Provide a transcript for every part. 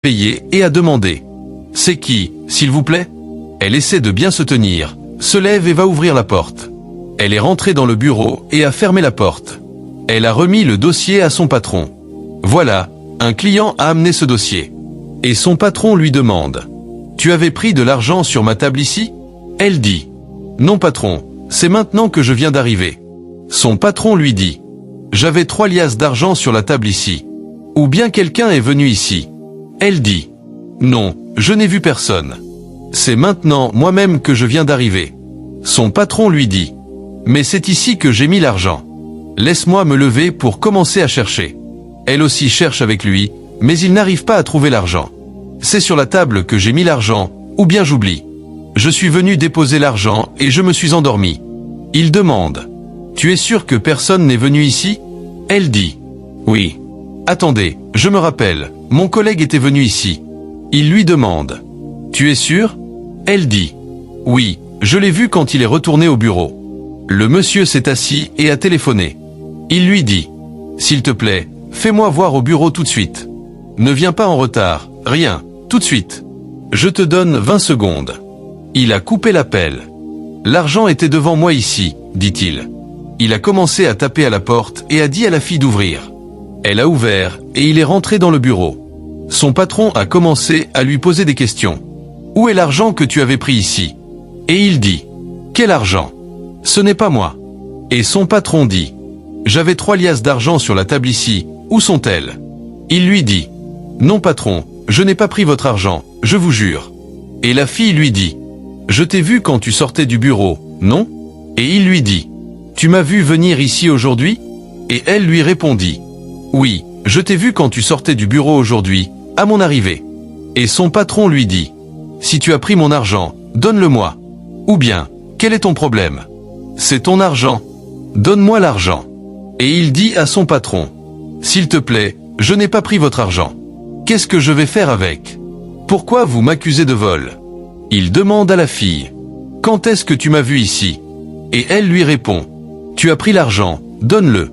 payé et a demandé « C'est qui, s'il vous plaît ?» Elle essaie de bien se tenir, se lève et va ouvrir la porte. Elle est rentrée dans le bureau et a fermé la porte. Elle a remis le dossier à son patron. Voilà, un client a amené ce dossier. Et son patron lui demande « Tu avais pris de l'argent sur ma table ici ?» Elle dit « Non patron, c'est maintenant que je viens d'arriver. » Son patron lui dit « J'avais 3 liasses d'argent sur la table ici. Ou bien quelqu'un est venu ici. » Elle dit « Non, je n'ai vu personne. C'est maintenant moi-même que je viens d'arriver. » Son patron lui dit « Mais c'est ici que j'ai mis l'argent. Laisse-moi me lever pour commencer à chercher. » Elle aussi cherche avec lui, mais il n'arrive pas à trouver l'argent. C'est sur la table que j'ai mis l'argent, ou bien j'oublie. Je suis venu déposer l'argent et je me suis endormi. Il demande « Tu es sûr que personne n'est venu ici ?» Elle dit « Oui. Attendez, je me rappelle, mon collègue était venu ici. » Il lui demande « Tu es sûr ?» Elle dit « Oui, je l'ai vu quand il est retourné au bureau. » Le monsieur s'est assis et a téléphoné. Il lui dit « S'il te plaît, fais-moi voir au bureau tout de suite. Ne viens pas en retard, rien, tout de suite. Je te donne 20 secondes. » Il a coupé l'appel. « L'argent était devant moi ici, dit-il. » Il a commencé à taper à la porte et a dit à la fille d'ouvrir. Elle a ouvert et il est rentré dans le bureau. Son patron a commencé à lui poser des questions. « Où est l'argent que tu avais pris ici ?» Et il dit « Quel argent ? Ce n'est pas moi. » Et son patron dit « J'avais 3 liasses d'argent sur la table ici, où sont-elles ?» Il lui dit « Non patron, je n'ai pas pris votre argent, je vous jure. » Et la fille lui dit « Je t'ai vu quand tu sortais du bureau, non ?» Et il lui dit « Tu m'as vu venir ici aujourd'hui ?» Et elle lui répondit « Oui, je t'ai vu quand tu sortais du bureau aujourd'hui, à mon arrivée. » Et son patron lui dit « Si tu as pris mon argent, donne-le-moi. Ou bien, quel est ton problème ? C'est ton argent. Donne-moi l'argent. » Et il dit à son patron « S'il te plaît, je n'ai pas pris votre argent. Qu'est-ce que je vais faire avec ? Pourquoi vous m'accusez de vol ?» Il demande à la fille « Quand est-ce que tu m'as vu ici ?» Et elle lui répond « Tu as pris l'argent, donne-le. »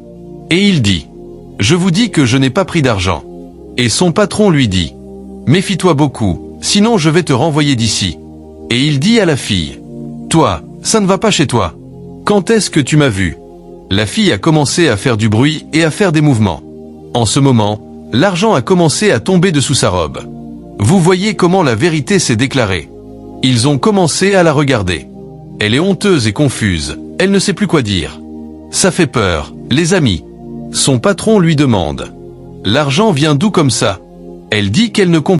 Et il dit « Je vous dis que je n'ai pas pris d'argent. » Et son patron lui dit « Méfie-toi beaucoup, sinon je vais te renvoyer d'ici. » Et il dit à la fille « Toi, ça ne va pas chez toi. Quand est-ce que tu m'as vu ?» La fille a commencé à faire du bruit et à faire des mouvements. En ce moment, l'argent a commencé à tomber dessous sa robe. Vous voyez comment la vérité s'est déclarée. Ils ont commencé à la regarder. Elle est honteuse et confuse, elle ne sait plus quoi dire. Ça fait peur, les amis. Son patron lui demande « L'argent vient d'où comme ça ?» Elle dit qu'elle ne comprend